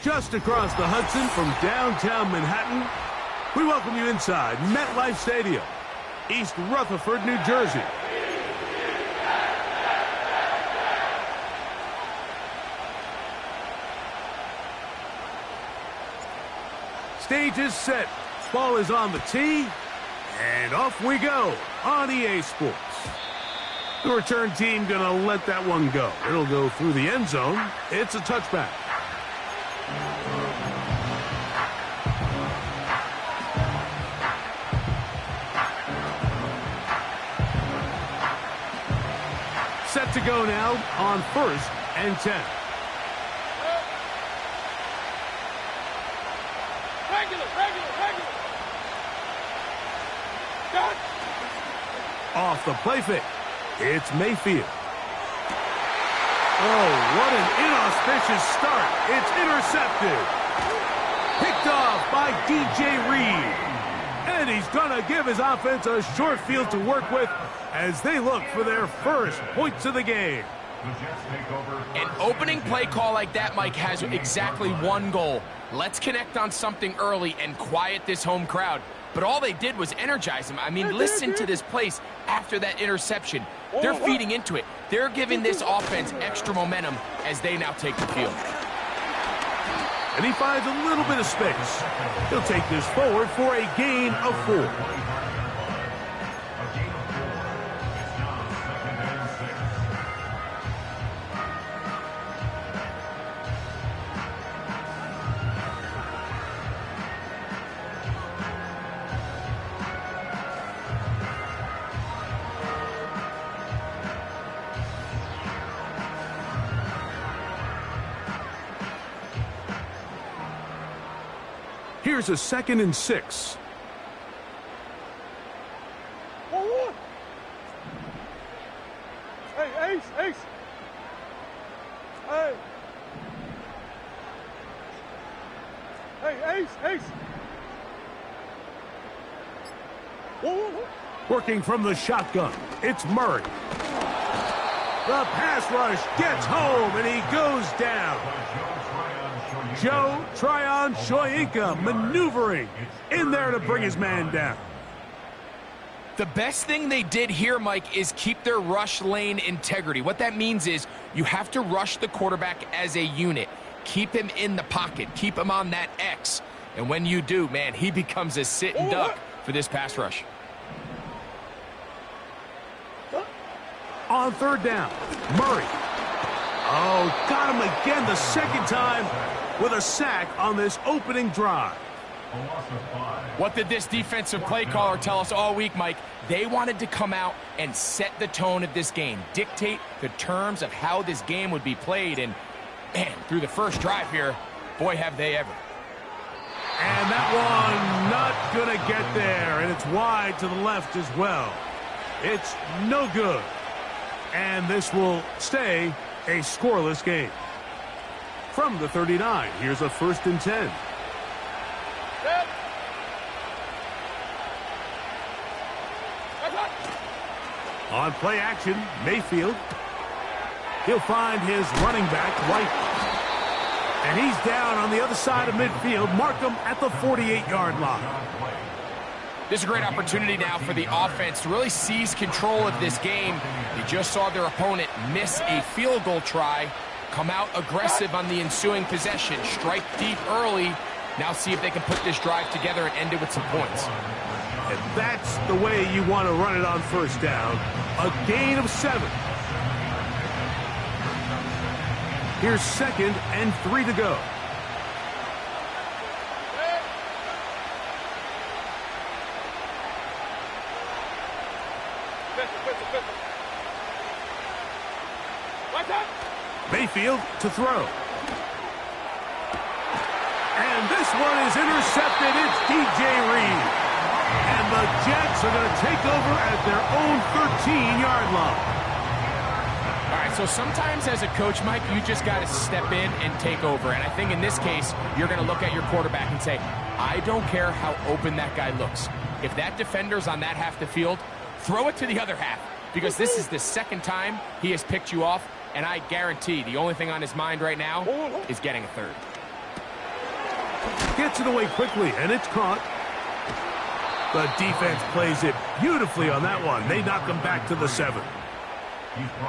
Just across the Hudson from downtown Manhattan, we welcome you inside MetLife Stadium, East Rutherford, New Jersey. Stage is set, ball is on the tee, and off we go on EA Sports. The return team gonna let that one go. It'll go through the end zone. It's a touchback. Set to go now on 1st and 10. Regular. Got it. Off the play fake, it's Mayfield. Oh, what an inauspicious start. It's intercepted. Picked off by DJ Reed. And he's going to give his offense a short field to work with as they look for their first points of the game. An opening play call like that, Mike, has exactly one goal. Let's connect on something early and quiet this home crowd. But all they did was energize them. I mean, listen to this place after that interception. They're feeding into it. They're giving this offense extra momentum as they now take the field. And he finds a little bit of space. He'll take this forward for a gain of 4. Here's a 2nd and 6. Hey, Ace. Hey, Ace. Working from the shotgun, it's Murray. The pass rush gets home, and he goes down. Joe Tryon Shoyinka maneuvering in there to bring his man down. The best thing they did here, Mike, is keep their rush lane integrity. What that means is you have to rush the quarterback as a unit. Keep him in the pocket. Keep him on that X. And when you do, man, he becomes a sitting duck for this pass rush. On third down, Murray. Oh, got him again the second time with a sack on this opening drive. What did this defensive play caller tell us all week, Mike? They wanted to come out and set the tone of this game, dictate the terms of how this game would be played, and man, through the first drive here, boy, have they ever. And that one not gonna get there, and it's wide to the left as well. It's no good. And this will stay a scoreless game. From the 39, here's a 1st and 10. On play action, Mayfield. He'll find his running back, White. And he's down on the other side of midfield. Mark him at the 48-yard line. This is a great opportunity now for the offense to really seize control of this game. They just saw their opponent miss a field goal try, come out aggressive on the ensuing possession, strike deep early. Now see if they can put this drive together and end it with some points. And that's the way you want to run it on first down. A gain of 7. Here's 2nd and 3 to go. Mayfield to throw. And this one is intercepted. It's DJ Reed. And the Jets are going to take over at their own 13-yard line. All right, so sometimes as a coach, Mike, you just got to step in and take over. And I think in this case, you're going to look at your quarterback and say, I don't care how open that guy looks. If that defender's on that half the field, throw it to the other half. Because this is the second time he has picked you off. And I guarantee the only thing on his mind right now is getting a 3rd. Gets it away quickly, and it's caught. The defense plays it beautifully on that one. They knock him back to the 7.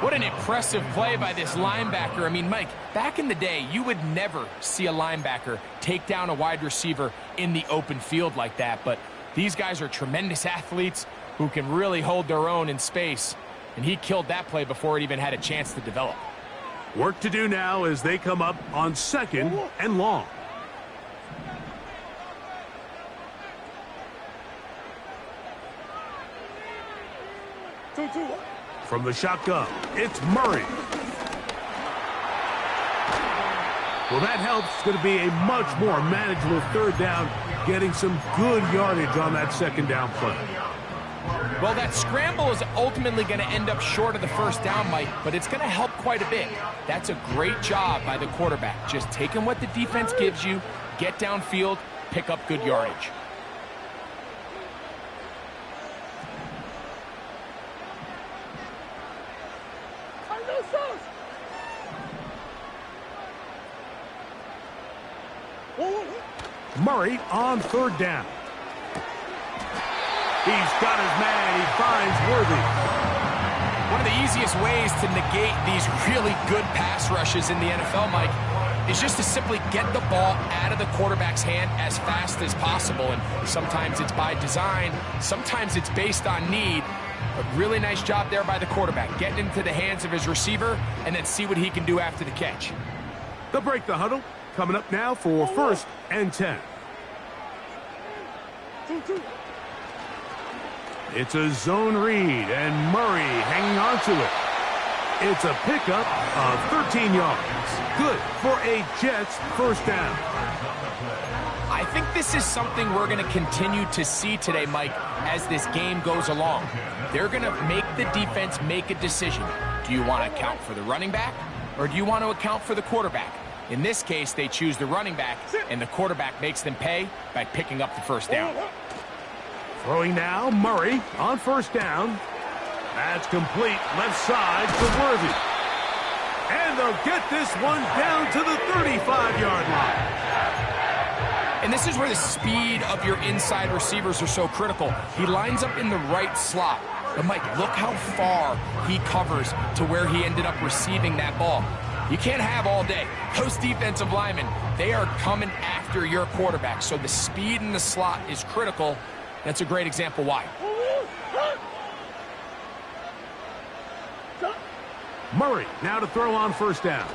What an impressive play by this linebacker. I mean, Mike, back in the day, you would never see a linebacker take down a wide receiver in the open field like that. But these guys are tremendous athletes who can really hold their own in space. And he killed that play before it even had a chance to develop. Work to do now as they come up on 2nd and long. From the shotgun, it's Murray. Well, that helps. It's going to be a much more manageable 3rd down, getting some good yardage on that 2nd down play. Well, that scramble is ultimately going to end up short of the 1st down, Mike, but it's going to help quite a bit. That's a great job by the quarterback. Just taking what the defense gives you, get downfield, pick up good yardage. Murray on 3rd down. He's got his man. He finds Worthy. One of the easiest ways to negate these really good pass rushes in the NFL, Mike, is just to simply get the ball out of the quarterback's hand as fast as possible. And sometimes it's by design. Sometimes it's based on need. A really nice job there by the quarterback, getting into the hands of his receiver and then see what he can do after the catch. They'll break the huddle. Coming up now for 1st and 10. It's a zone read, and Murray hanging on to it. It's a pickup of 13 yards. Good for a Jets 1st down. I think this is something we're going to continue to see today, Mike, as this game goes along. They're going to make the defense make a decision. Do you want to account for the running back, or do you want to account for the quarterback? In this case, they choose the running back, and the quarterback makes them pay by picking up the 1st down. Throwing now, Murray on 1st down. That's complete, left side to Worthy. And they'll get this one down to the 35-yard line. And this is where the speed of your inside receivers are so critical. He lines up in the right slot. But, Mike, look how far he covers to where he ended up receiving that ball. You can't have all day. Those defensive linemen, they are coming after your quarterback. So the speed in the slot is critical. That's a great example why. Murray now to throw on first down.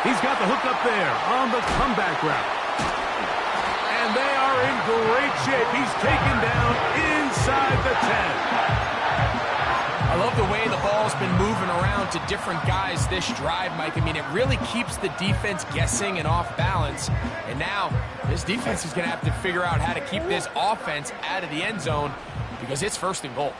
He's got the hook up there on the comeback route. And they are in great shape. He's taken down inside the 10. I love the way the ball's been moving around to different guys this drive, Mike. I mean, it really keeps the defense guessing and off balance. And now this defense is going to have to figure out how to keep this offense out of the end zone because it's first and goal.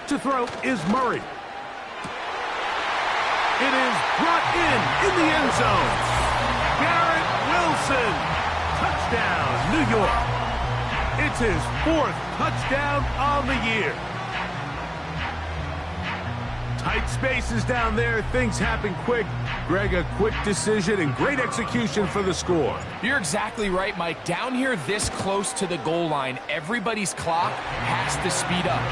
To throw is Murray. It is brought in the end zone. Garrett Wilson. Touchdown, New York. It's his 4th touchdown on the year. Tight spaces down there. Things happen quick. Greg, a quick decision and great execution for the score. You're exactly right, Mike. Down here this close to the goal line, everybody's clock has to speed up.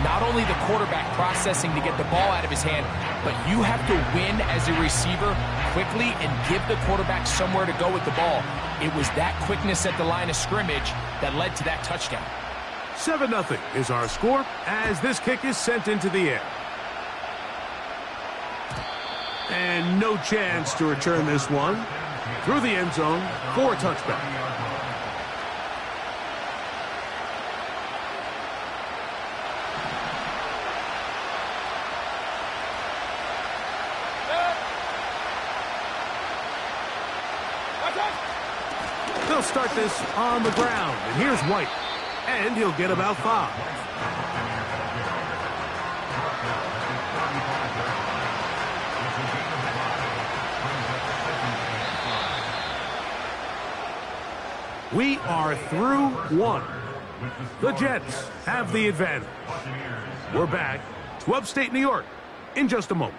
Not only the quarterback processing to get the ball out of his hand, but you have to win as a receiver quickly and give the quarterback somewhere to go with the ball. It was that quickness at the line of scrimmage that led to that touchdown. 7-0 is our score as this kick is sent into the air. And no chance to return this one through the end zone for a touchback. They'll start this on the ground. And here's White. And he'll get about 5. We are through 1. The Jets have the advantage. We're back to upstate New York in just a moment.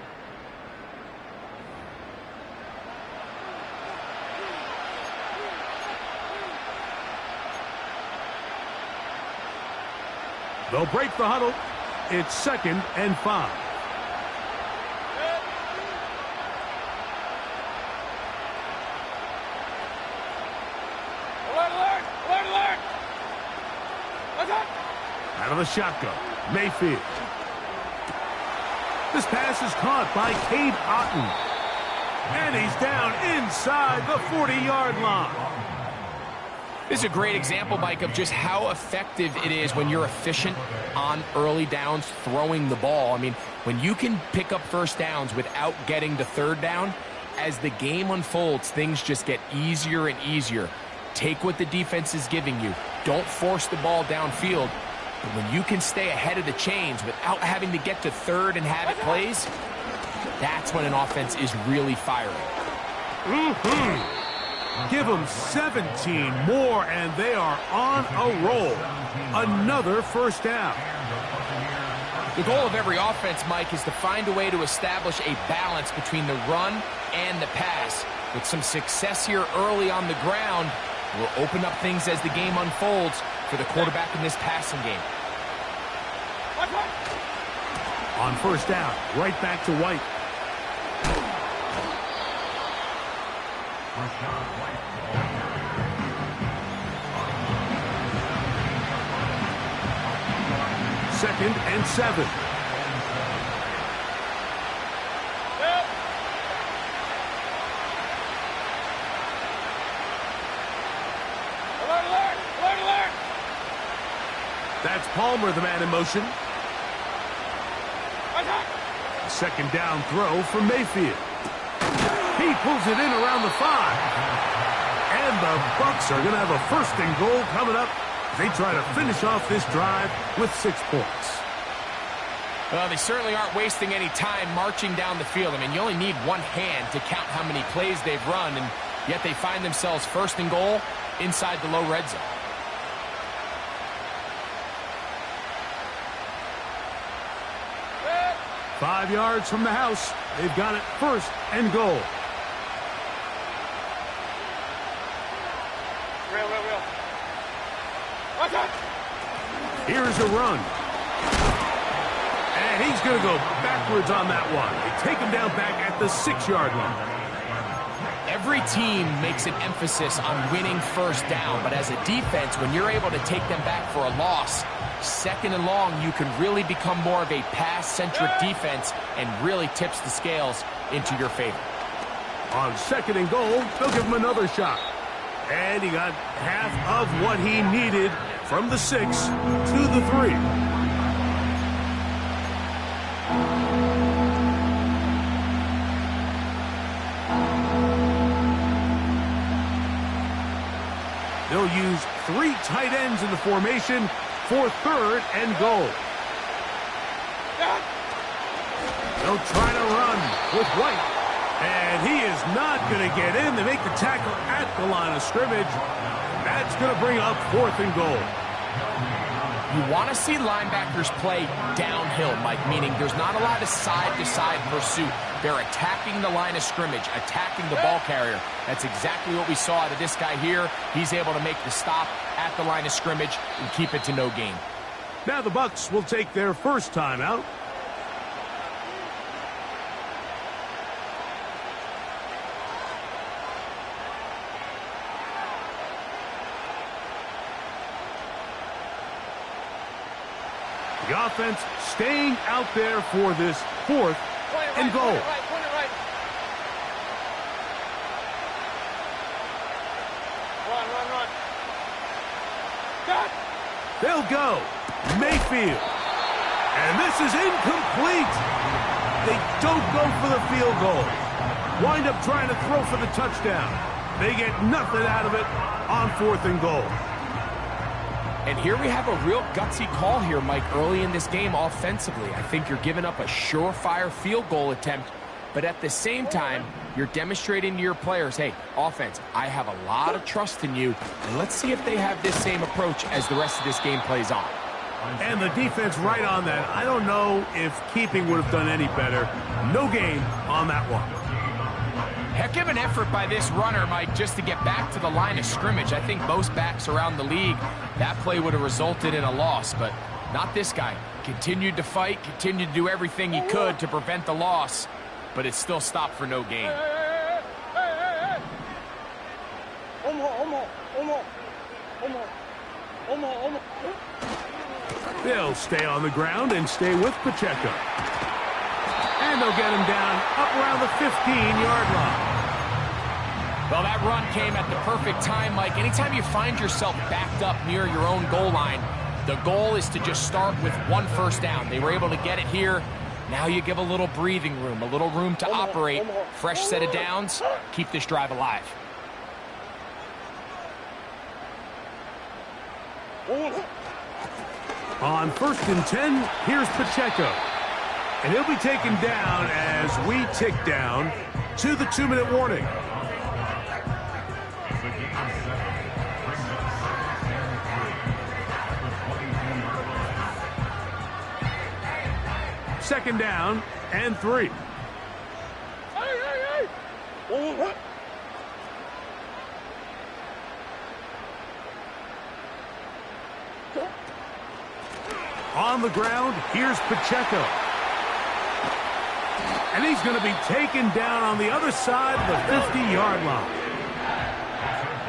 They'll break the huddle. It's 2nd and 5. Out of the shotgun, Mayfield. This pass is caught by Cade Otton. And he's down inside the 40-yard line. This is a great example, Mike, of just how effective it is when you're efficient on early downs throwing the ball. I mean, when you can pick up first downs without getting the 3rd down, as the game unfolds, things just get easier and easier. Take what the defense is giving you. Don't force the ball downfield. But when you can stay ahead of the chains without having to get to 3rd and have it plays, that's when an offense is really firing. Give them 17 more, and they are on a roll. Another first down. The goal of every offense, Mike, is to find a way to establish a balance between the run and the pass. With some success here early on the ground, will open up things as the game unfolds for the quarterback in this passing game. On first down, right back to White. Second and 7. That's Palmer, the man in motion. Second down throw from Mayfield. He pulls it in around the 5. And the Bucs are going to have a 1st and goal coming up. They try to finish off this drive with 6 points. Well, they certainly aren't wasting any time marching down the field. I mean, you only need one hand to count how many plays they've run, and yet they find themselves 1st and goal inside the low red zone. 5 yards from the house. They've got it 1st and goal. Real. Watch out. Here's a run. And he's going to go backwards on that one. They take him down back at the 6-yard line. Every team makes an emphasis on winning 1st down, but as a defense, when you're able to take them back for a loss, 2nd and long, you can really become more of a pass-centric defense and really tips the scales into your favor. On 2nd and goal, they'll give him another shot. And he got half of what he needed from the 6 to the 3. They'll use 3 tight ends in the formation for 3rd and goal. They'll try to run with White. And he is not going to get in. They make the tackle at the line of scrimmage. That's going to bring up 4th and goal. You want to see linebackers play downhill, Mike, meaning there's not a lot of side-to-side pursuit. They're attacking the line of scrimmage, attacking the ball carrier. That's exactly what we saw out of this guy here. He's able to make the stop at the line of scrimmage and keep it to no gain. Now the Bucs will take their 1st timeout. The offense staying out there for this 4th and goal. Point it right. Run. Got. They'll go. Mayfield. And this is incomplete. They don't go for the field goal. Wind up trying to throw for the touchdown. They get nothing out of it on 4th and goal. And here we have a real gutsy call here, Mike, early in this game offensively. I think you're giving up a surefire field goal attempt, but at the same time, you're demonstrating to your players, hey, offense, I have a lot of trust in you, and let's see if they have this same approach as the rest of this game plays on. And the defense right on that. I don't know if keeping would have done any better. No gain on that one. Heck of an effort by this runner, Mike, just to get back to the line of scrimmage. I think most backs around the league, that play would have resulted in a loss, but not this guy. Continued to fight, continued to do everything he could to prevent the loss, but it still stopped for no gain. Hey. Almost. They'll stay on the ground and stay with Pacheco. And they'll get him down up around the 15-yard line. Well, that run came at the perfect time, Mike. Anytime you find yourself backed up near your own goal line, the goal is to just start with 1 first down. They were able to get it here. Now you give a little breathing room, a little room to operate. Fresh set of downs. Keep this drive alive. On 1st and 10, here's Pacheco. And he'll be taken down as we tick down to the 2-minute warning. Second down and 3. Hey. On the ground, here's Pacheco. And he's going to be taken down on the other side of the 50-yard line.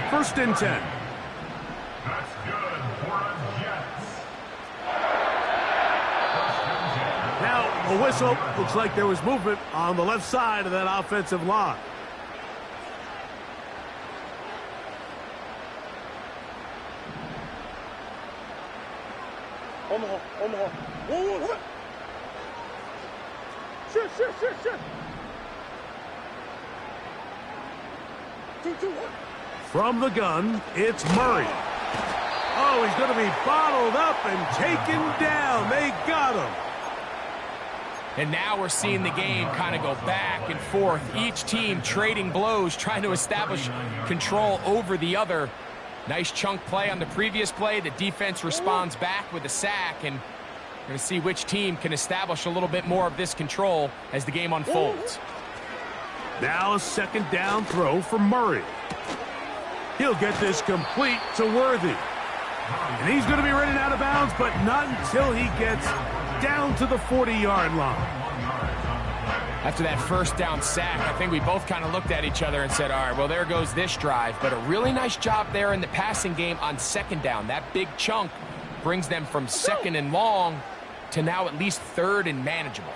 1st and 10. That's good for the Jets. Now, a whistle. Looks like there was movement on the left side of that offensive line. Omaha. Shit. 2-1. From the gun, it's Murray. Oh, he's going to be bottled up and taken down. They got him. And now we're seeing the game kind of go back and forth. Each team trading blows, trying to establish control over the other. Nice chunk play on the previous play. The defense responds back with a sack, and We're going to see which team can establish a little bit more of this control as the game unfolds. Now a second down throw for Murray. He'll get this complete to Worthy. And he's going to be running out of bounds, but not until he gets down to the 40-yard line. After that first down sack, I think we both kind of looked at each other and said, all right, well, there goes this drive. But a really nice job there in the passing game on second down. That big chunk brings them from second and long to now at least third and manageable.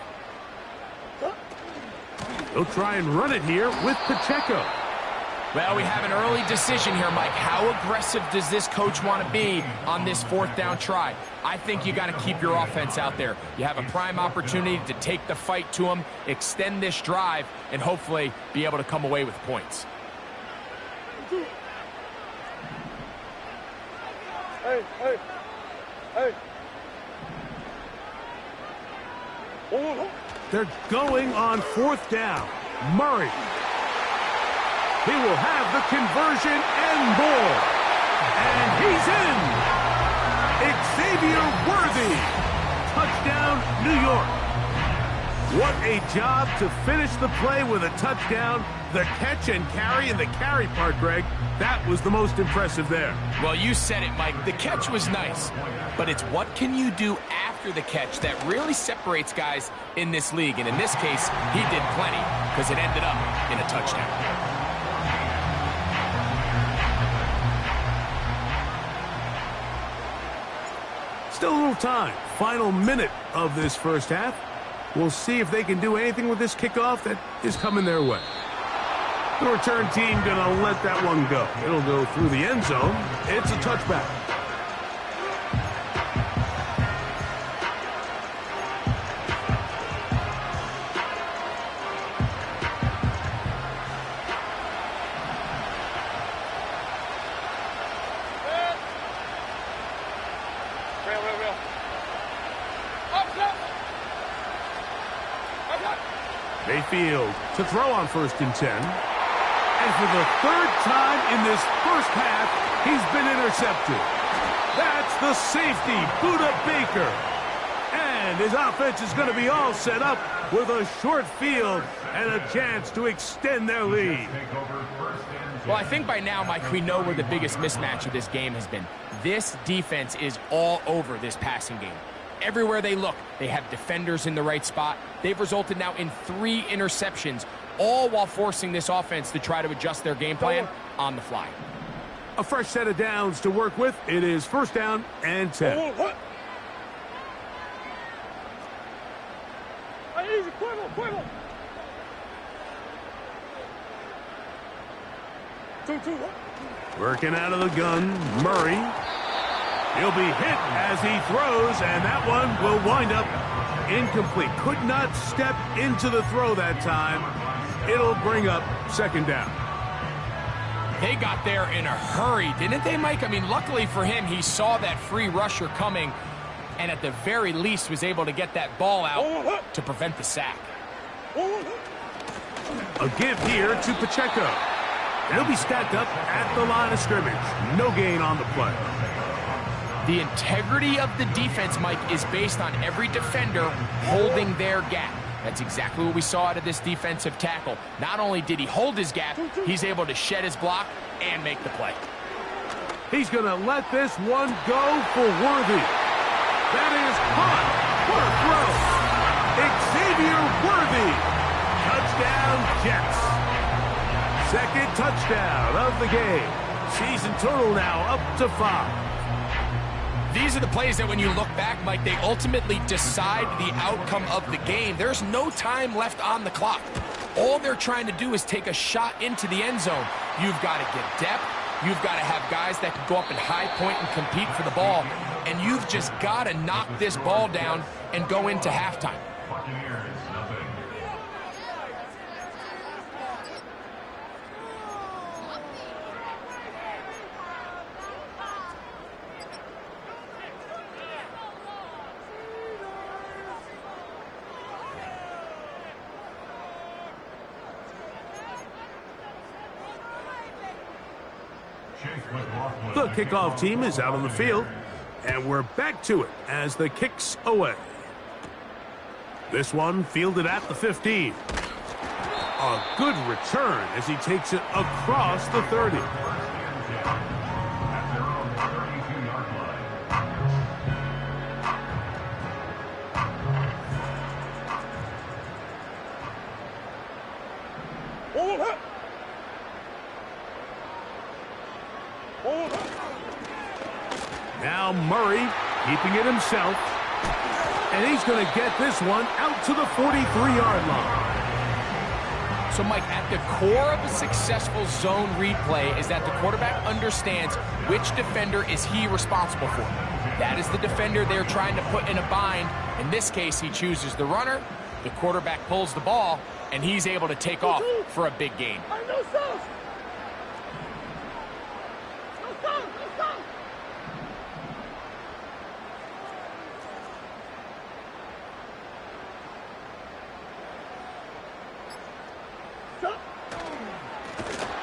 He'll try and run it here with Pacheco. Well, we have an early decision here, Mike. How aggressive does this coach want to be on this fourth down try? I think you got to keep your offense out there. You have a prime opportunity to take the fight to them, extend this drive, and hopefully be able to come away with points. Hey, hey, hey. They're going on fourth down. Murray. He will have the conversion and more. And he's in. Xavier Worthy. Touchdown, New York. What a job to finish the play with a touchdown. The catch and carry, and the carry part, Greg, that was the most impressive there. Well, you said it, Mike. The catch was nice, but it's what can you do after the catch that really separates guys in this league. And in this case, he did plenty because it ended up in a touchdown. Still a little time. Final minute of this first half. We'll see if they can do anything with this kickoff that is coming their way. The return team gonna let that one go. It'll go through the end zone. It's a touchback. Mayfield to throw on 1st and 10. And for the third time in this first half, he's been intercepted. That's the safety, Buda Baker. And his offense is going to be all set up with a short field and a chance to extend their lead. Well, I think by now, Mike, we know where the biggest mismatch of this game has been. This defense is all over this passing game. Everywhere they look, they have defenders in the right spot. They've resulted now in 3 interceptions, all while forcing this offense to try to adjust their game plan on the fly. A fresh set of downs to work with. It is 1st down and 10. Working out of the gun, Murray. He'll be hit as he throws, and that one will wind up incomplete. Could not step into the throw that time. It'll bring up 2nd down. They got there in a hurry, didn't they, Mike? I mean, luckily for him, he saw that free rusher coming, and at the very least was able to get that ball out to prevent the sack. A give here to Pacheco. He'll be stacked up at the line of scrimmage. No gain on the play. The integrity of the defense, Mike, is based on every defender holding their gap. That's exactly what we saw out of this defensive tackle. Not only did he hold his gap, he's able to shed his block and make the play. He's going to let this one go for Worthy. That is caught. What a throw. Xavier Worthy. Touchdown, Jets. 2nd touchdown of the game. Season total now up to 5. These are the plays that when you look back, Mike, they ultimately decide the outcome of the game. There's no time left on the clock. All they're trying to do is take a shot into the end zone. You've got to get depth. You've got to have guys that can go up and high point and compete for the ball. And you've just got to knock this ball down and go into halftime. The kickoff team is out on the field. And we're back to it as the kick's away. This one fielded at the 15. A good return as he takes it across the 30. Now Murray keeping it himself. And he's going to get this one out to the 43-yard line. So, Mike, at the core of a successful zone read play is that the quarterback understands which defender is he responsible for. That is the defender they're trying to put in a bind. In this case, he chooses the runner, the quarterback pulls the ball, and he's able to take off for a big gain.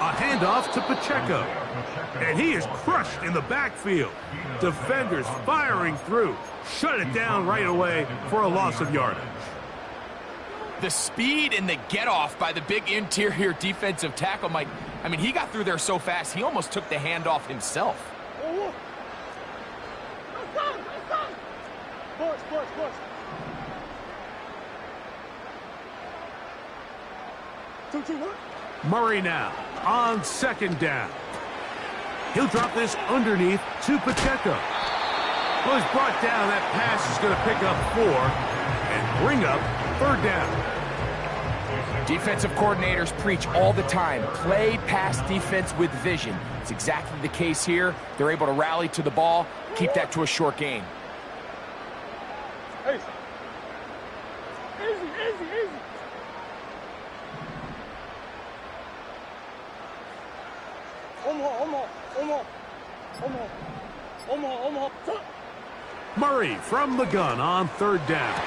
A handoff to Pacheco. And he is crushed in the backfield. Defenders firing through. Shut it down right away for a loss of yardage. The speed and the get-off by the big interior defensive tackle, Mike. I mean, he got through there so fast, he almost took the handoff himself. Murray now on second down. He'll drop this underneath to Pacheco. Well, he's brought down. That pass is going to pick up 4 and bring up third down. Defensive coordinators preach all the time, play pass defense with vision. It's exactly the case here. They're able to rally to the ball, keep that to a short gain. Easy, easy. Murray from the gun on third down.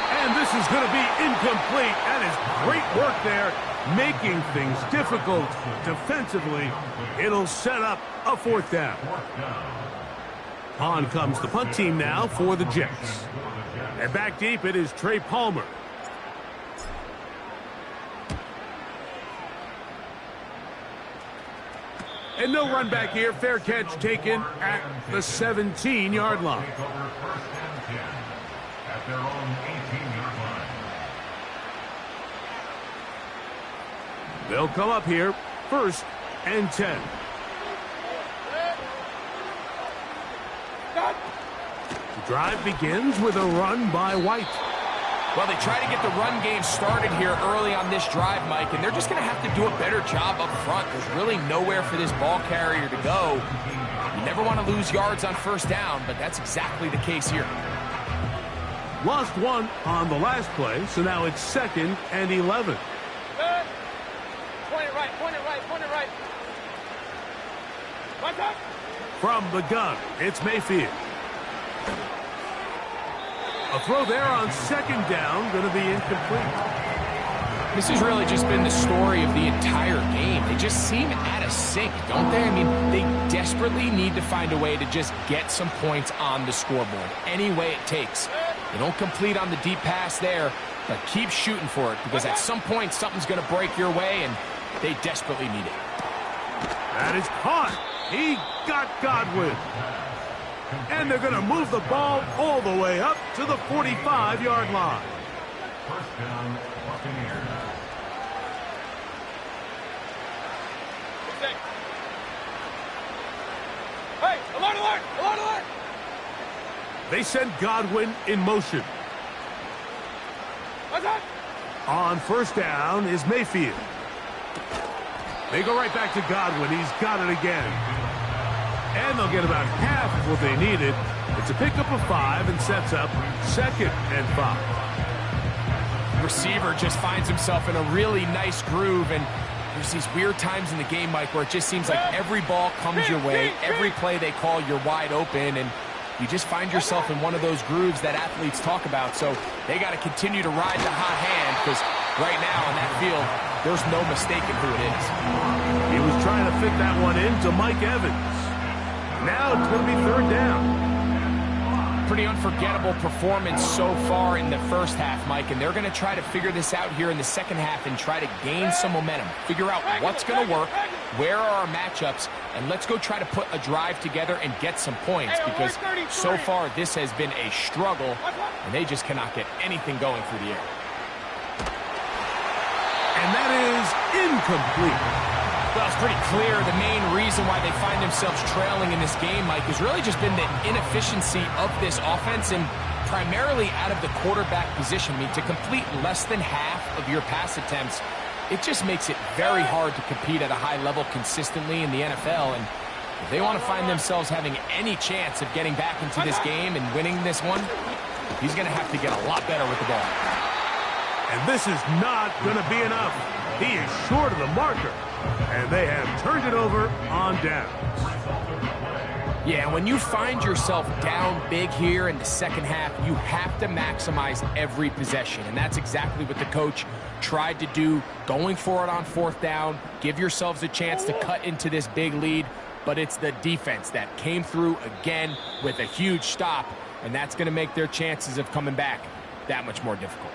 And this is going to be incomplete. That is great work there, making things difficult defensively. It'll set up a fourth down. On comes the punt team now for the Jets. And back deep it is Trey Palmer. And no run back here. Fair catch taken at the 17-yard line. At their own 18-yard line. They'll come up here, 1st and 10. The drive begins with a run by White. Well, they try to get the run game started here early on this drive, Mike, and they're just going to have to do a better job up front. There's really nowhere for this ball carrier to go. You never want to lose yards on first down, but that's exactly the case here. Lost one on the last play, so now it's 2nd and 11. Point it right. From the gun, it's Mayfield. A throw there on 2nd down, going to be incomplete. This has really just been the story of the entire game. They just seem out of sync, don't they? I mean, they desperately need to find a way to just get some points on the scoreboard, any way it takes. They don't complete on the deep pass there, but keep shooting for it, because at some point something's going to break your way, and they desperately need it. That is caught. He got Godwin. And they're going to move the ball all the way up to the 45-yard line. First down, Buccaneers. Hey, alert! They send Godwin in motion. On 1st down is Mayfield. They go right back to Godwin. He's got it again. And they'll get about half of what they needed. It's a pickup of 5 and sets up 2nd and 5. Receiver just finds himself in a really nice groove, and there's these weird times in the game, Mike, where it just seems like every ball comes your way, every play they call, you're wide open, and you just find yourself in one of those grooves that athletes talk about. So they got to continue to ride the hot hand, because right now on that field, there's no mistaking who it is. He was trying to fit that one into Mike Evans. Now it's going to be third down. Pretty unforgettable performance so far in the first half, Mike, and they're going to try to figure this out here in the second half and try to gain some momentum, figure out what's going to work, where are our matchups, and let's go try to put a drive together and get some points, because so far this has been a struggle, and they just cannot get anything going through the air. And that is incomplete. Well, it's pretty clear the main reason why they find themselves trailing in this game, Mike, has really just been the inefficiency of this offense and primarily out of the quarterback position. I mean, to complete less than half of your pass attempts, it just makes it very hard to compete at a high level consistently in the NFL. And if they want to find themselves having any chance of getting back into this game and winning this one, he's going to have to get a lot better with the ball. And this is not going to be enough. He is short of the marker. And they have turned it over on downs. Yeah, when you find yourself down big here in the second half, you have to maximize every possession. And that's exactly what the coach tried to do, going for it on fourth down. Give yourselves a chance to cut into this big lead. But it's the defense that came through again with a huge stop. And that's going to make their chances of coming back that much more difficult.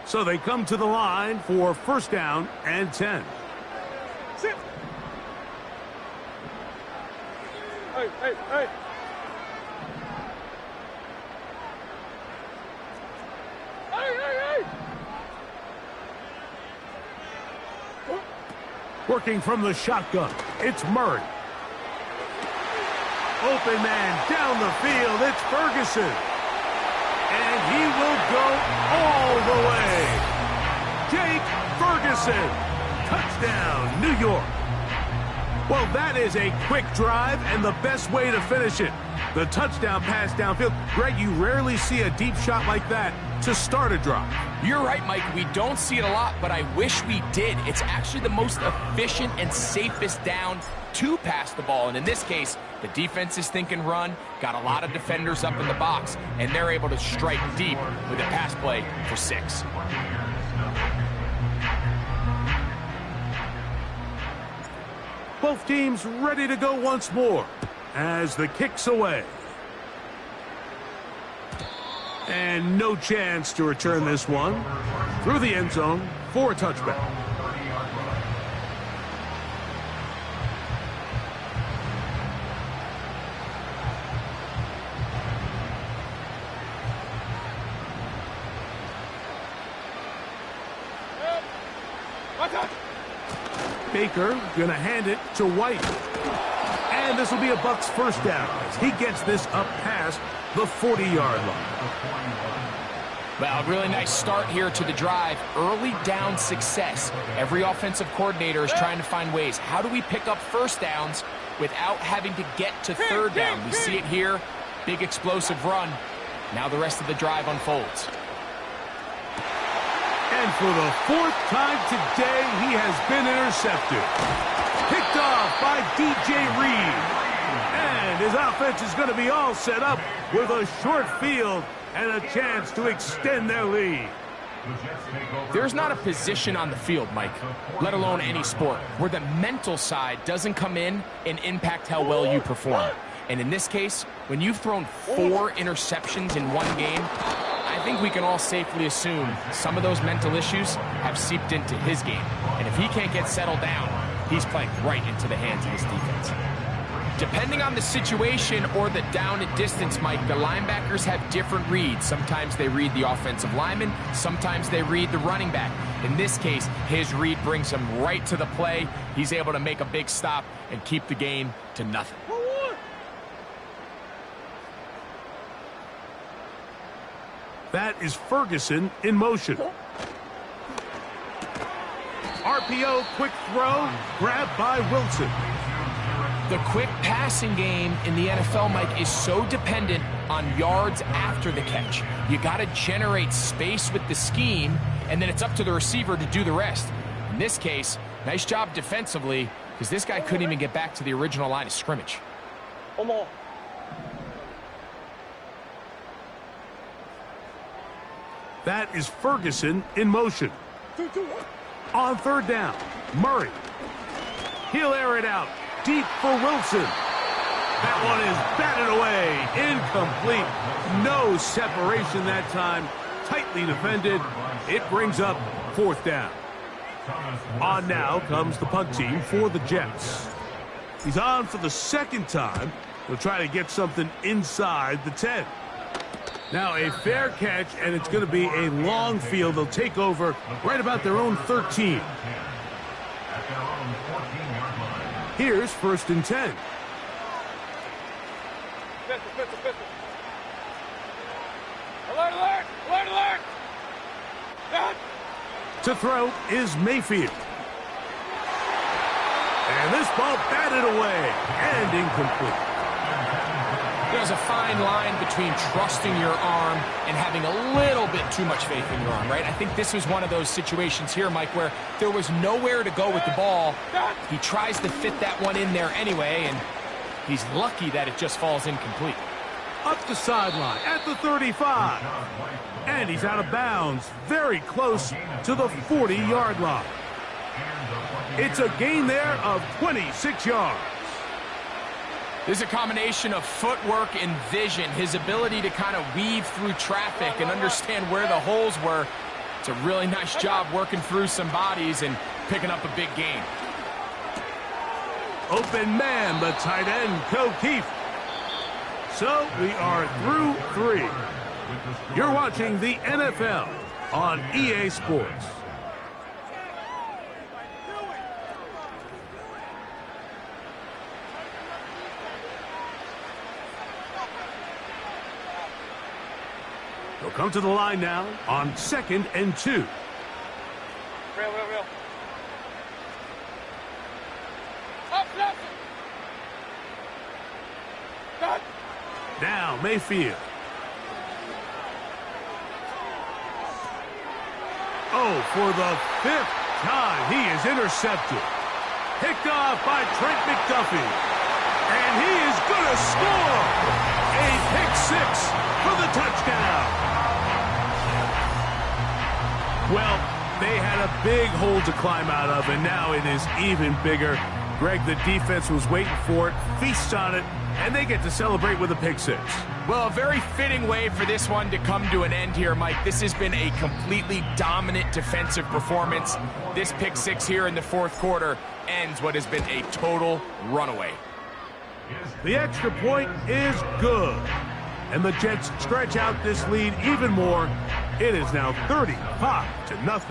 So they come to the line for first down and 10. Sit. Hey, hey, hey. Hey, hey, hey. Working from the shotgun, it's Murray. Open man down the field, it's Ferguson. And he will go all the way. Jake Ferguson. Touchdown, New York. Well, that is a quick drive and the best way to finish it. The touchdown pass downfield. Greg, you rarely see a deep shot like that to start a drive. You're right, Mike. We don't see it a lot, but I wish we did. It's actually the most efficient and safest down to pass the ball. And in this case, the defense is thinking run, got a lot of defenders up in the box, and they're able to strike deep with a pass play for 6. Both teams ready to go once more as the kick's away. And no chance to return this one through the end zone for a touchback. Baker going to hand it to White. And this will be a Bucs first down as he gets this up past the 40-yard line. Well, a really nice start here to the drive. Early down success. Every offensive coordinator is trying to find ways. How do we pick up first downs without having to get to third down? We see it here. Big explosive run. Now the rest of the drive unfolds. And for the 4th time today, he has been intercepted. Picked off by DJ Reed. And his offense is going to be all set up with a short field and a chance to extend their lead. There's not a position on the field, Mike, let alone any sport, where the mental side doesn't come in and impact how well you perform. And in this case, when you've thrown 4 interceptions in one game, I think we can all safely assume some of those mental issues have seeped into his game. And if he can't get settled down, he's playing right into the hands of this defense. Depending on the situation or the down and distance, Mike, the linebackers have different reads. Sometimes they read the offensive lineman. Sometimes they read the running back. In this case, his read brings him right to the play. He's able to make a big stop and keep the game to nothing. That is Ferguson in motion. RPO, quick throw, grabbed by Wilson. The quick passing game in the NFL, Mike, is so dependent on yards after the catch. You got to generate space with the scheme, and then it's up to the receiver to do the rest. In this case, nice job defensively, because this guy couldn't even get back to the original line of scrimmage. That is Ferguson in motion. On third down, Murray. He'll air it out deep for Wilson. That one is batted away. Incomplete. No separation that time. Tightly defended. It brings up fourth down. On now comes the punt team for the Jets. He's on for the second time. He'll try to get something inside the 10. Now a fair catch, and it's going to be a long field. They'll take over right about their own 13. Here's first and 10. Alert, alert! Alert, alert! Dad! To throw is Mayfield. And this ball batted away and incomplete. There's a fine line between trusting your arm and having a little bit too much faith in your arm, right? I think this was one of those situations here, Mike, where there was nowhere to go with the ball. He tries to fit that one in there anyway, and he's lucky that it just falls incomplete. Up the sideline at the 35. And he's out of bounds, very close to the 40-yard line. It's a gain there of 26 yards. There's a combination of footwork and vision, his ability to kind of weave through traffic and understand where the holes were. It's a really nice job working through some bodies and picking up a big gain. Open man, the tight end, Keith. So we are through 3. You're watching the NFL on EA Sports. They'll come to the line now on 2nd and 2. Real. Up, left. Dad! Now Mayfield. Oh, for the 5th time, he is intercepted. Picked off by Trent McDuffie. And he is going to score. A pick 6 for the touchdown. Well, they had a big hole to climb out of, and now it is even bigger. Greg, the defense was waiting for it, feasts on it, and they get to celebrate with a pick 6. Well, a very fitting way for this one to come to an end here, Mike. This has been a completely dominant defensive performance. This pick 6 here in the fourth quarter ends what has been a total runaway. The extra point is good. And the Jets stretch out this lead even more. It is now 35-0.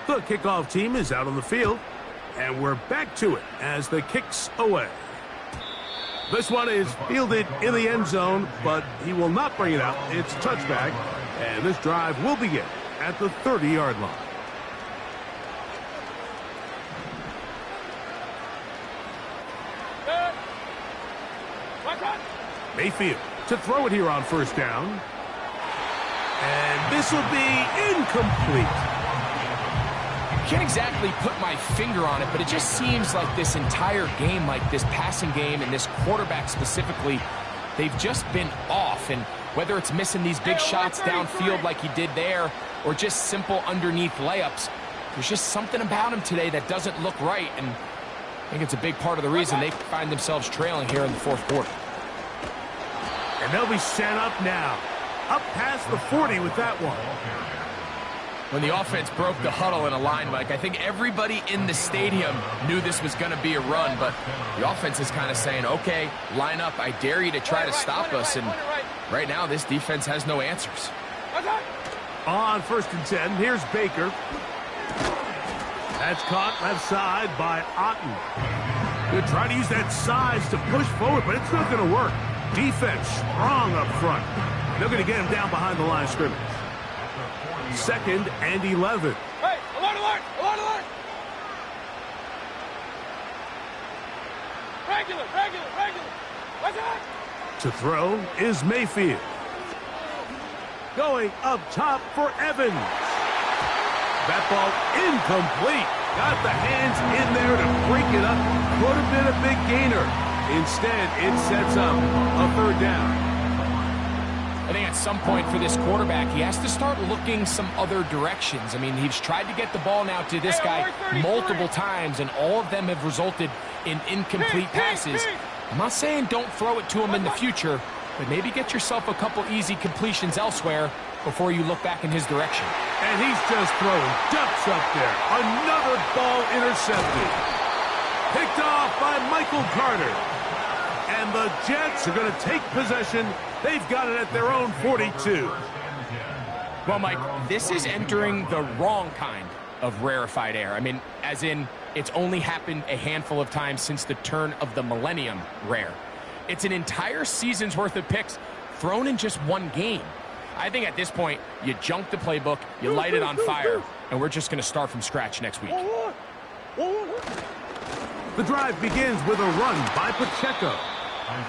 The kickoff team is out on the field. And we're back to it as the kick's away. This one is fielded in the end zone, but he will not bring it out. It's touchback, and this drive will begin at the 30-yard line. Mayfield to throw it here on first down. And this will be incomplete. Can't exactly put my finger on it, but it just seems like this entire game, like this passing game and this quarterback specifically, they've just been off. And whether it's missing these big shots downfield like he did there or just simple underneath layups, there's just something about him today that doesn't look right. And I think it's a big part of the reason they find themselves trailing here in the fourth quarter. And they'll be set up now. Up past the 40 with that one. When the offense broke the huddle in a line, Mike, I think everybody in the stadium knew this was going to be a run, but the offense is kind of saying, okay, line up, I dare you to try to stop us, and right now this defense has no answers. On 1st and 10, here's Baker. That's caught left side by Otten. They're trying to use that size to push forward, but it's not going to work. Defense strong up front. They're going to get him down behind the line of scrimmage. 2nd and 11. Hey, alert, alert, alert, alert! Regular. What's that? To throw is Mayfield. Going up top for Evans. That ball incomplete. Got the hands in there to break it up. Could have been a big gainer. Instead, it sets up a third down. I think at some point for this quarterback, he has to start looking some other directions. I mean, he's tried to get the ball now to this guy multiple times, and all of them have resulted in incomplete passes. I'm not saying don't throw it to him in the future, but maybe get yourself a couple easy completions elsewhere before you look back in his direction. And he's just throwing ducks up there. Another ball intercepted. Picked off by Michael Carter. And the Jets are going to take possession. They've got it at their own 42. Well, Mike, this is entering the wrong kind of rarefied air. I mean, as in, it's only happened a handful of times since the turn of the millennium rare. It's an entire season's worth of picks thrown in just one game. I think at this point, you junk the playbook, you light it on fire, and we're just going to start from scratch next week. The drive begins with a run by Pacheco.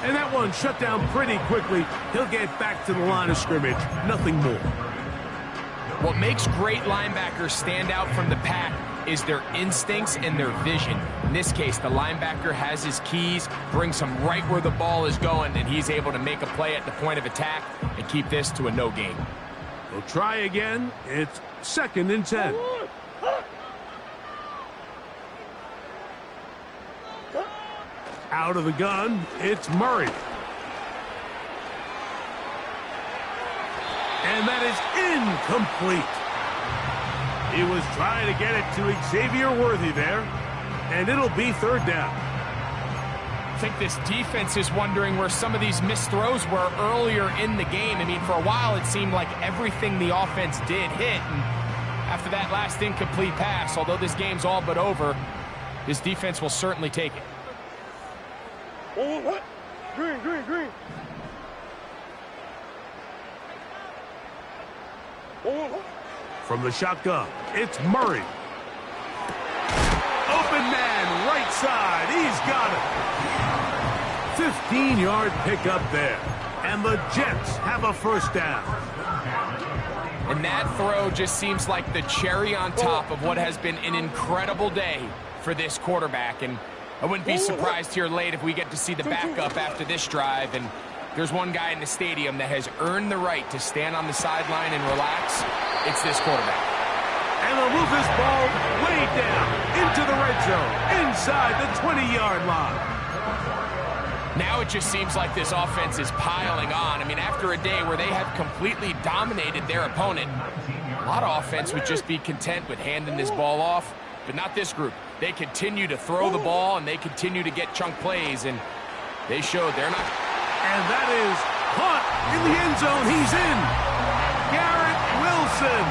And that one shut down pretty quickly. He'll get back to the line of scrimmage. Nothing more. What makes great linebackers stand out from the pack is their instincts and their vision. In this case, the linebacker has his keys, brings him right where the ball is going, and he's able to make a play at the point of attack and keep this to a no gain. We'll try again. It's 2nd and 10. Out of the gun, it's Murray. And that is incomplete. He was trying to get it to Xavier Worthy there, and it'll be 3rd down. I think this defense is wondering where some of these missed throws were earlier in the game. I mean, for a while, it seemed like everything the offense did hit, and after that last incomplete pass, although this game's all but over, this defense will certainly take it. Green. From the shotgun, it's Murray. Open man, right side. He's got it. 15-yard pickup there. And the Jets have a 1st down. And that throw just seems like the cherry on top of what has been an incredible day for this quarterback. And I wouldn't be surprised here late if we get to see the backup after this drive. And there's one guy in the stadium that has earned the right to stand on the sideline and relax. It's this quarterback. And they'll move this ball way down into the red zone, inside the 20-yard line. Now it just seems like this offense is piling on. I mean, after a day where they have completely dominated their opponent, a lot of offense would just be content with handing this ball off. But not this group. They continue to throw the ball, and they continue to get chunk plays, and they showed they're not. And that is caught in the end zone. He's in. Garrett Wilson.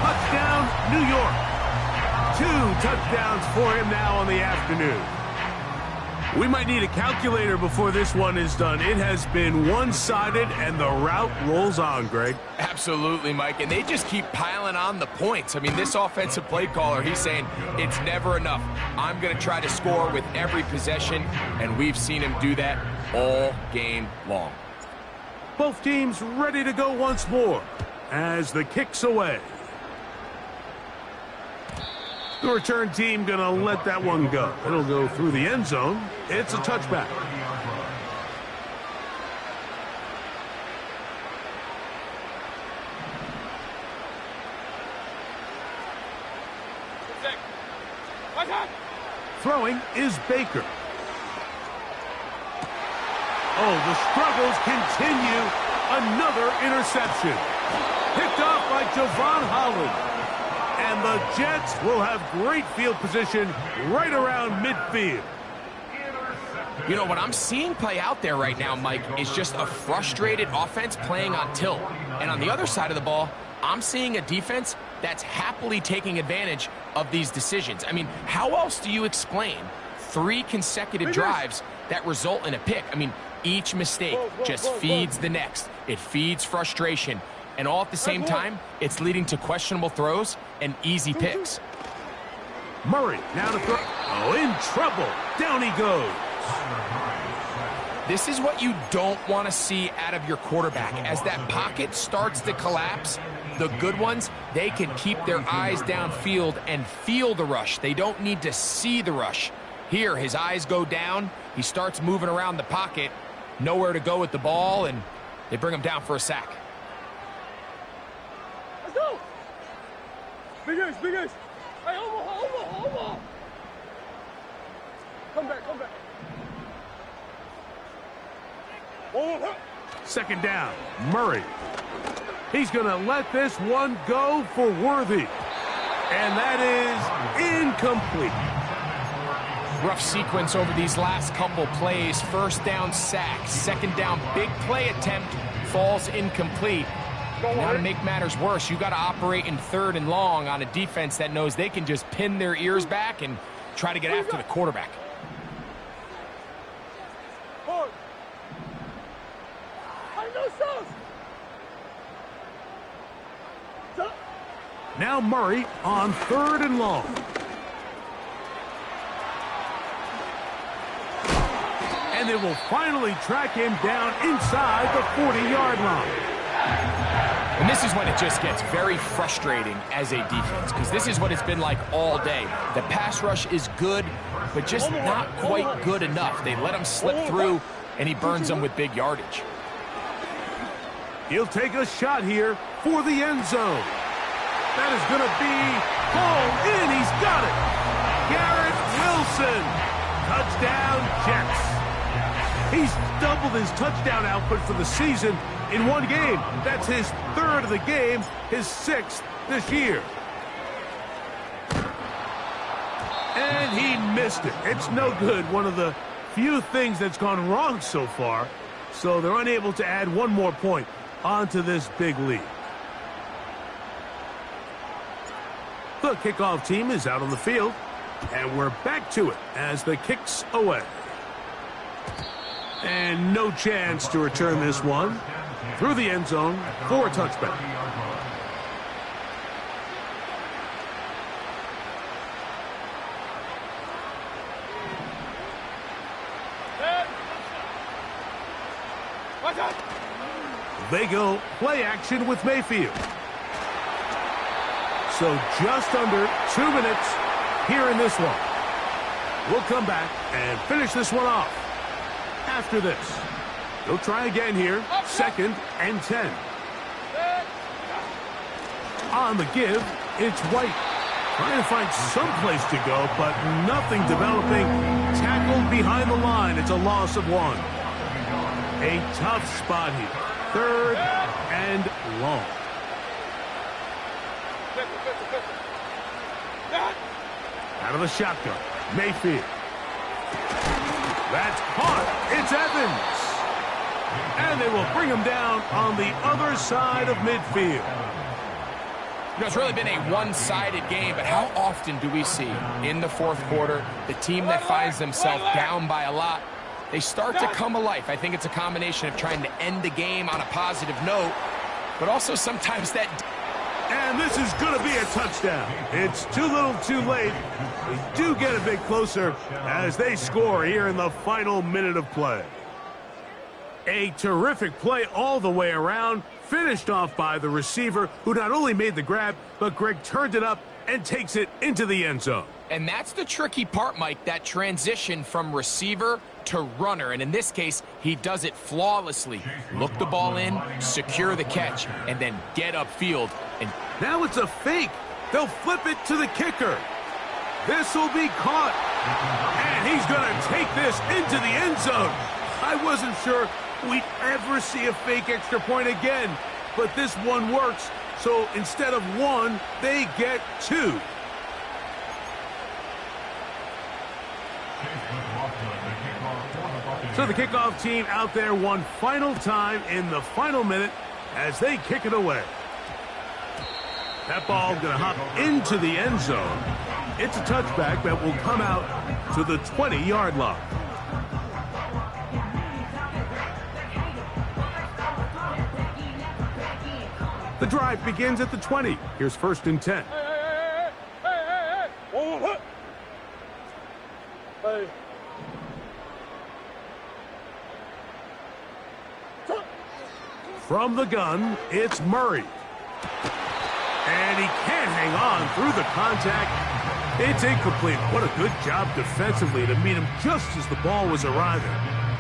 Touchdown, New York. 2 touchdowns for him now on the afternoon. We might need a calculator before this one is done. It has been one-sided, and the route rolls on, Greg. Absolutely, Mike, and they just keep piling on the points. I mean, this offensive play caller, he's saying it's never enough. I'm going to try to score with every possession, and we've seen him do that all game long. Both teams ready to go once more as the kick's away. The return team going to let that one go. It'll go through the end zone. It's a touchback. Throwing is Baker. Oh, the struggles continue. Another interception. Picked off by Javon Holland. And the Jets will have great field position right around midfield. You know, what I'm seeing play out there right now, Mike, is just a frustrated offense playing on tilt. And on the other side of the ball, I'm seeing a defense that's happily taking advantage of these decisions. I mean, how else do you explain 3 consecutive drives that result in a pick? I mean, each mistake just feeds the next. It feeds frustration. And all at the same time, it's leading to questionable throws and easy picks. Murray now to throw. Oh, in trouble. Down he goes. This is what you don't want to see out of your quarterback. As that pocket starts to collapse, the good ones, they can keep their eyes downfield and feel the rush. They don't need to see the rush. Here, his eyes go down. He starts moving around the pocket. Nowhere to go with the ball, and they bring him down for a sack. Let's go! Big ace, big ace. Hey, over. Come back. Over. Second down, Murray. He's going to let this one go for Worthy. And that is incomplete. Rough sequence over these last couple plays. First down sack, second down big play attempt, falls incomplete. Now to make matters worse, you got to operate in 3rd and long on a defense that knows they can just pin their ears back and try to get after the quarterback. Now Murray on 3rd and long. And they will finally track him down inside the 40-yard line. And this is when it just gets very frustrating as a defense, because this is what it's been like all day. The pass rush is good, but just not quite good enough. They let him slip through, and he burns them with big yardage. He'll take a shot here for the end zone. That is going to be hauled in. He's got it. Garrett Wilson. Touchdown, Jets. He's doubled his touchdown output for the season in one game. That's his 3rd of the game, his 6th this year. And he missed it. It's no good. One of the few things that's gone wrong so far. So they're unable to add one more point onto this big lead. The kickoff team is out on the field, and we're back to it as the kick's away. And no chance to return this one through the end zone for a touchback. They go play action with Mayfield. So just under 2 minutes here in this one. We'll come back and finish this one off after this. They'll try again here. 2nd and 10. On the give, it's White. Trying to find some place to go, but nothing developing. Tackled behind the line. It's a loss of 1. A tough spot here. 3rd and long. Out of the shotgun, Mayfield. That's caught. It's Evans. And they will bring him down on the other side of midfield. You know, it's really been a one-sided game, but how often do we see in the 4th quarter the team that finds themselves down by a lot, they start to come alive? I think it's a combination of trying to end the game on a positive note, but also sometimes that... And this is going to be a touchdown. It's too little too late. They do get a bit closer as they score here in the final minute of play. A terrific play all the way around, finished off by the receiver, who not only made the grab, but Greg turned it up and takes it into the end zone. And that's the tricky part, Mike, that transition from receiver to runner. And in this case, he does it flawlessly. Look the ball in, secure the catch, and then get upfield. And now it's a fake. They'll flip it to the kicker. This will be caught. And he's going to take this into the end zone. I wasn't sure we'd ever see a fake extra point again, but this one works. So instead of 1, they get 2. So the kickoff team out there one final time in the final minute as they kick it away. That ball going to hop into the end zone. It's a touchback that will come out to the 20-yard line. The drive begins at the 20. Here's 1st and 10. Hey. From the gun, it's Murray. And he can't hang on through the contact. It's incomplete. What a good job defensively to meet him just as the ball was arriving.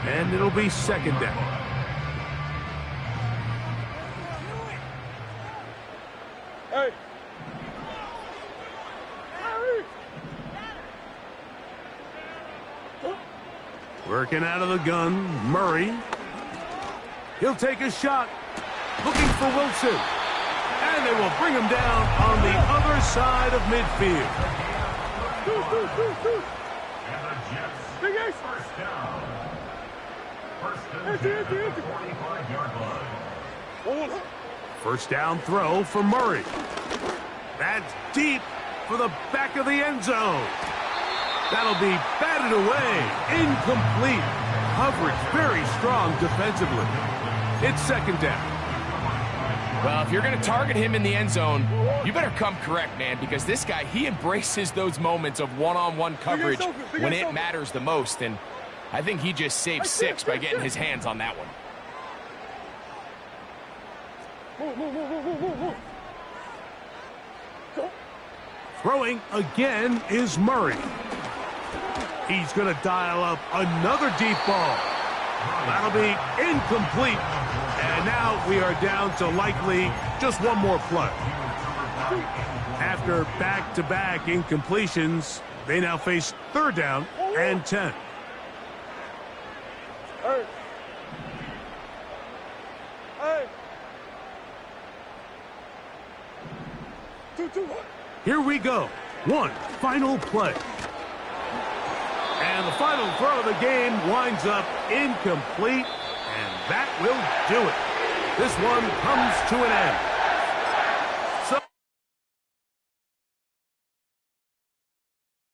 And it'll be second down. Hey. Working out of the gun, Murray. He'll take a shot. Looking for Wilson. And they will bring him down on the other side of midfield. And the Jets, first down. First and 10 at the 45-yard line. First down throw for Murray. That's deep for the back of the end zone. That'll be batted away. Incomplete. Coverage very strong defensively. It's second down. Well, if you're going to target him in the end zone, you better come correct, man, because this guy, he embraces those moments of one-on-one coverage when it matters the most, and I think he just saved 6 by getting his hands on that one. Throwing again is Murray. He's going to dial up another deep ball. That'll be incomplete. And now we are down to likely just one more play. After back-to-back incompletions, they now face third down and 10. Hey. Hey. 2-2. Here we go. One final play. And the final throw of the game winds up incomplete, and that will do it. This one comes to an end.